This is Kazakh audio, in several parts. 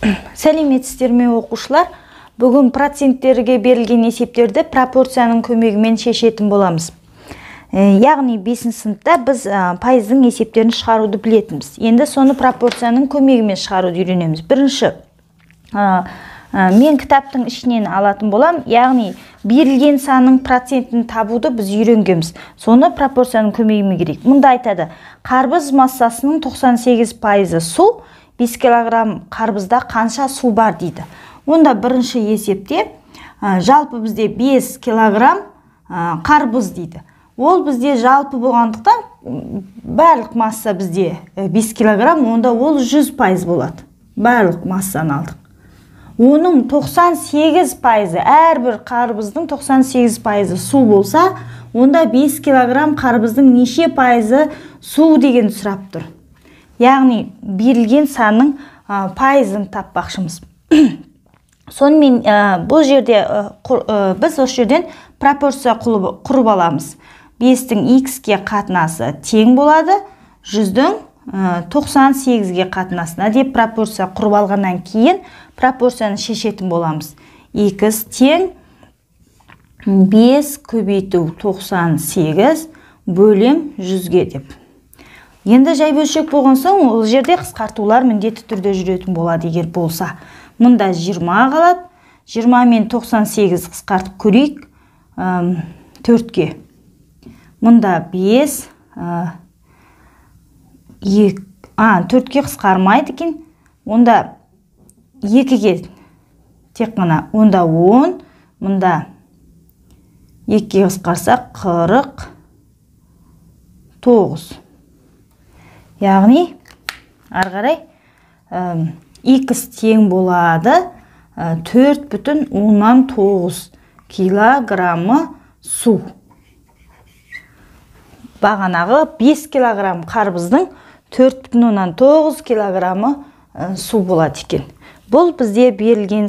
Сәлеметсіздер ме оқушылар? Бүгін проценттерге берілген есептерді пропорцияның көмегімен шешетін боламыз. Яғни 5 сыныпта біз пайыздың есептерін шығаруды білетінбіз. Енді соны пропорцияның көмегімен шығаруды үйренеміз. Бірінші, мен кітаптың ішінен алатын болам, яғни берілген санның процентін табуды біз үйренгенбіз. Соны пропорцияның көмегімен керек. Мұнда айтады, қарбыз массасының 98% су, 5 килограмм қарбызда қанша су бар дейді. Онда бірінші есепте жалпы бізде 5 килограмм қарбыз дейді. Ол бізде жалпы болғандықтан барлық масса бізде 5 килограмм, онда ол 100% болады. Барлық массаны алдық. Оның 98%, әрбір қарбыздың 98% су болса, онда 5 килограмм қарбыздың неше пайызы су деген сұрап тұр. Яғни берілген санның пайызын таппақшымыз. Сонымен бұл жерде біз осы жерден пропорция құрып аламыз. 5-тің x-ке қатынасы тең болады, 100-дің 98-ге қатынасына деп пропорция құрып алғаннан кейін пропорцияны шешетін боламыз. X тең 5 көбейту 98 бөлім 100-ге деп. Енді жай бөлшек болған соң, ол жерде қысқартулар міндетті түрде жүретін болады егер болса. Мұнда 20 қалады. 20 мен 98 қысқартып көрейік 4-ке. Мұнда 5, 4-ке қысқармайды екен. Онда 2-ге тек қана, онда 10, мұнда 2-ге қысқарсақ 49. Яғни, арғарай, x тең болады 4,9 килограммы су. Бағанағы 5 килограмм қарбыздың 4,9 килограммы су болады екен. Бұл бізде берілген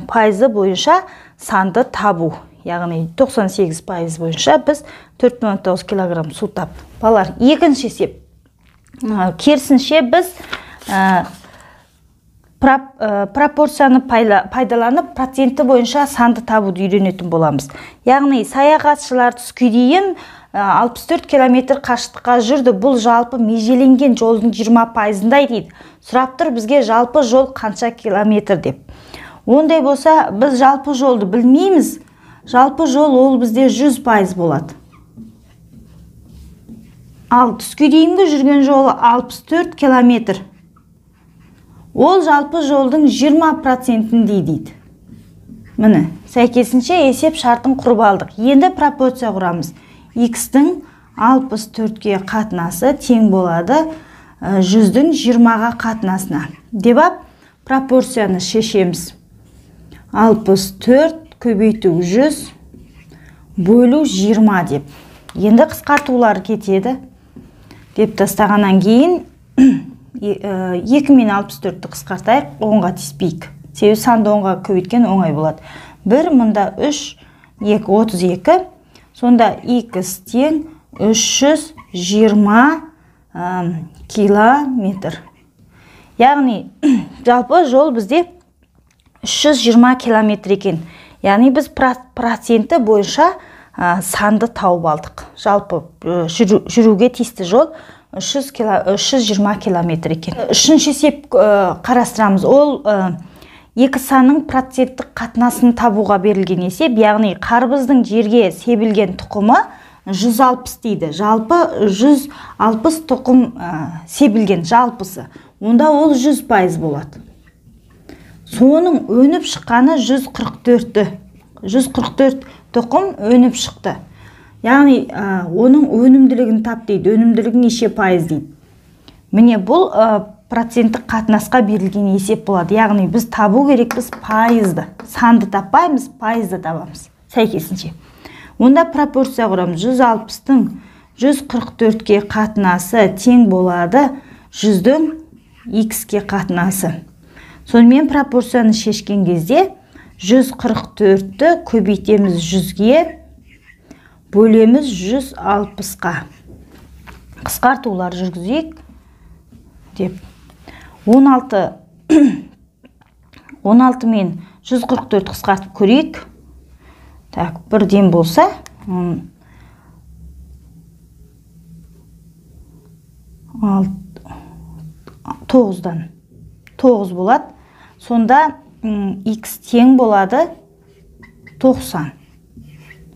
пайызы бойынша санды табу. Яғни 98% бойынша біз 4,9 килограмм су тап. Балар, екінші есеп. Керісінше біз пропорцияны пайдаланып проценті бойынша санды табуды үйренетін боламыз. Яғни саяхатшылар түске дейін 64 километр қашықтыққа жүрді. Бұл жалпы межеленген жолдың 20%-дай дейді. Сұрап тұр бізге жалпы жол қанша километр деп. Ондай болса біз жалпы жолды білмейміз. Жалпы жол ол бізде 100% болады. Ал түске дейінгі жүрген жолы 64 километр. Ол жалпы жолдың 20%-ін дейді. Міне, сәйкесінше есеп шартын құрып алдық. Енді пропорция құрамыз. X-тің 64-ге қатынасы тең болады 100-дің 20-ға қатынасына. Деп пропорцияны шешеміз. 64 көбейту 100 бөлу 20 деп. Енді қысқартулар кетеді. Деп тастағаннан кейін 2 мен 64-ті қысқартайық, 10-ға теспейік. Себебі санды 10-ға көбейткен оңай болады. 1, мұнда 3, 2, 32. Сонда x тең 320 километр. Яғни, жалпы жол бізде 320 километр екен. Яғни біз проценті бойынша санды тауып алдық. Жалпы жүруге тиісті жол 320 километр екен. Үшінші есеп қарастырамыз. Ол екі санның проценттік қатынасын табуға берілген есеп. Яғни қарбыздың жерге себілген тұқымы 160 дейді. Жалпы 160 тұқым себілген жалпысы. Онда ол 100% болады. Соның өніп шыққаны 144. 144 тұқым өніп шықты. Яғни, оның өнімділігін тап дейді. Өнімділігі неше пайыз дейді. Міне бұл проценттік қатынасқа берілген есеп болады. Яғни, біз табу керекпіз пайызды. Санды таппаймыз, пайызды табамыз. Сәйкесінше. Онда пропорция құрамыз. 160-тың 144-ке қатынасы тең болады 100-дің x-ке қатынасы. Сонымен пропорцияны шешкен кезде 144-ті көбейтеміз 100-ге, бөлеміз 160-қа. Қысқартулар жүргізейік деп. 16 16 мен 144 қысқартып көрейік. Так, бірден болса, 9-дан 9 болады. Сонда x тең болады 90.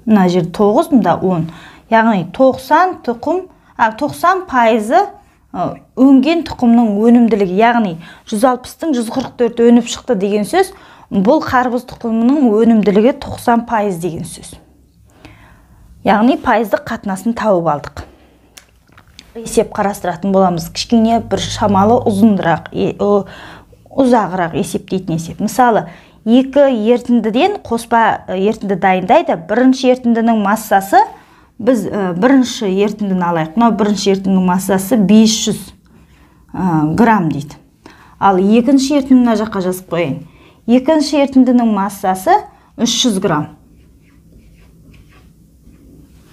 Мына жер 9, мұнда 10. Яғни 90 пайызы өнген тұқымның өнімділігі. Яғни 160-тың 144 өніп шықты деген сөз. Бұл қарбыз тұқымының өнімділігі 90 пайыз деген сөз. Яғни пайыздық қатынасын тауып алдық. Есеп қарастыратын боламыз. Кішкене бір шамалы ұзағырақ есептейтін есеп. Мысалы, екі ертіндіден қоспа ертінді дайындайды. Бірінші ертіндінің массасы, біз бірінші ертіндіні алайық. Мынау бірінші ертіндінің массасы 500 грамм дейді. Ал екінші ертіндіні мына жаққа жазып қойын. Екінші ертіндінің массасы 300 грамм.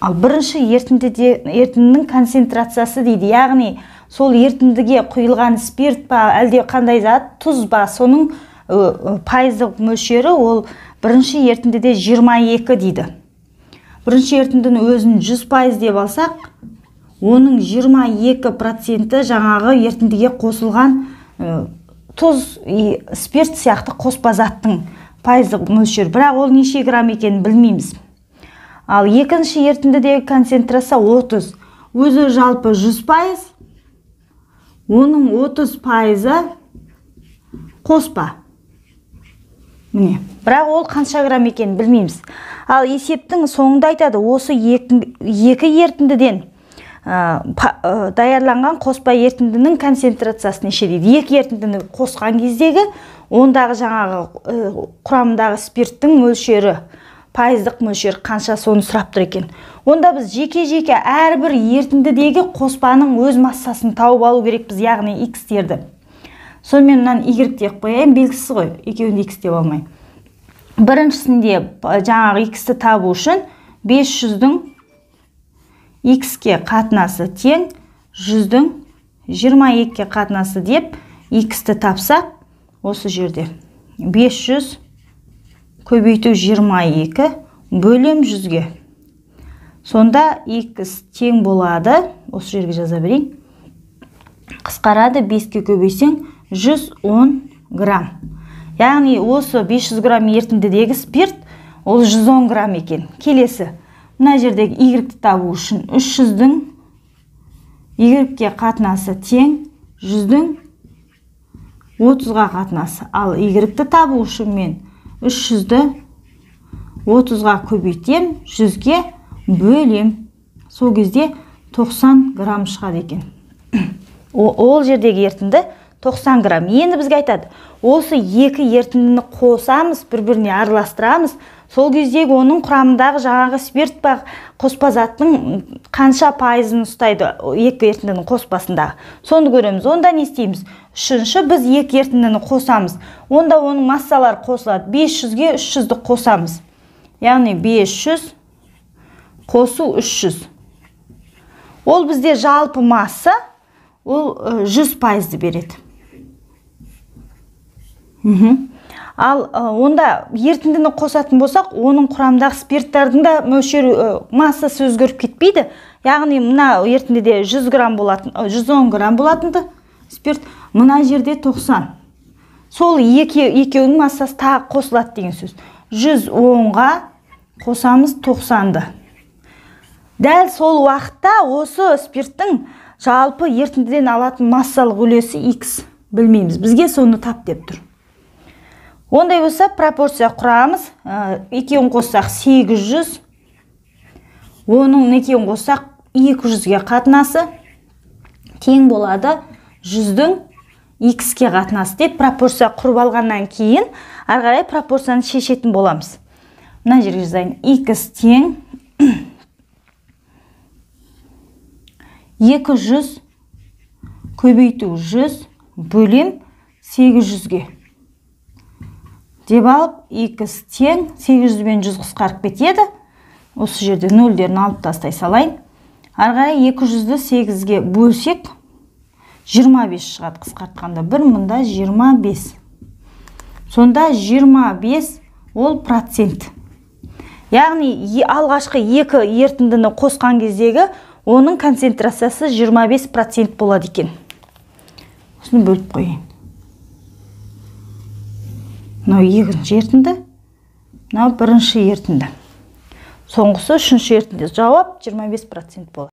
Ал бірінші ертіндінің концентрациясы дейді. Яғни, сол ертіндіге құйылған спирт па, әлде қандай зат, тұз ба, соның пайыздық мөлшері ол бірінші ертіндіде 22 дейді. Бірінші ертіндінің өзін 100% деп алсақ, оның 22% жаңағы ертіндіге қосылған тұз, спирт сияқты қоспа заттың пайыздық мөлшері. Бірақ ол неше грамм екенін білмейміз. Ал екінші ертіндідегі концентрация 30. Өзі жалпы 100%, оның 30%-ы қоспа. Міне, бірақ ол қанша грамм екенін білмейміз. Ал есептің соңында айтады, осы екі ертіндіден даярланған қоспа ертіндінің концентрациясы неше дейді. Екі ертіндіні қосқан кездегі ондағы жаңағы құрамындағы спирттің мөлшері, пайыздық мөлшері қанша, соны сұрап тұр екен. Онда біз жеке-жеке әрбір ертіндідегі қоспаның өз массасын тауып алу керекпіз, яғни x-терді. Сонымен мұнан y деп қояйын, белгісіз ғой, екеуінде x деп алмай. Біріншісінде жаңағы x-ті табу үшін 500-дің x-ке қатынасы тең 100-дің 22-ке қатынасы деп x-ті тапсақ, осы жерде 500 көбейту 22 бөлем 100-ге. Сонда x тең болады, осы жерге жаза берейін. Қысқарады, 5-ке көбейсең 110 грамм. Яғни осы 500 грамм ертіндідегі спирт, ол 110 грамм екен. Келесі, мына жердегі y-ті табу үшін 300-дің y-ке қатынасы тең 100-дің 30-ға қатынасы. Ал y-ті табу үшін мен 300-ді 30-ға көбейтем, 100-ге бөлем. Сол кезде 90 грамм шығады екен. Ол жердегі ертінді 90 грамм. Енді бізге айтады, осы екі ертіндіні қосамыз, бір-біріне араластырамыз. Сол кездегі оның құрамындағы жаңағы спирт па, қоспа заттың қанша пайызын ұстайды екі ертіндінің қоспасындағы. Соны көреміз. Онда не істейміз? Үшінші, біз екі ертіндіні қосамыз. Онда оның массалары қосылады. 500-ге 300-ді қосамыз. Яғни 500 қосу 300. Ол бізде жалпы масса, ол 100%-ді береді. Ал онда ертіндіні қосатын болсақ, оның құрамдағы спирттардың да мөлшері массасы өзгеріп кетпейді. Яғни мына ертіндіде 100 грамм болатын, 110 грамм болатынды спирт, мына жерде 90. Сол екеуінің массасы тағы қосылады деген сөз. 110-ға қосамыз 90-ды. Дәл сол уақытта осы спирттің жалпы ертіндіден алатын массалық үлесі x білмейміз. Бізге соны тап деп тұр. Ондай болса пропорция құрамыз, екеуін қоссақ 800, оның екеуін қоссақ 200-ге қатынасы тең болады 100-дің x-ке қатынасы деп пропорция құрып алғаннан кейін ары қарай пропорцияны шешетін боламыз. Мына жерге жазайын, x тең 200 көбейту 100 бөлем 800-ге. Деп алып, x тең 800 бен 100 қысқарып кетеді. Осы жерде нөлдерін алып тастай салайын. Ары қарай 200-ді 8-ге бөлсек 25 шығады қысқартқанда. Бір мұнда 25. сонда 25 ол процент. Яғни алғашқы екі ерітіндіні қосқан кездегі оның концентрациясы 25% болады екен. Осыны бөліп қойын. Мынау екінші ерітінді, мынау бірінші ерітінді. Соңғысы үшінші ерітінді. Жауап 25% болады.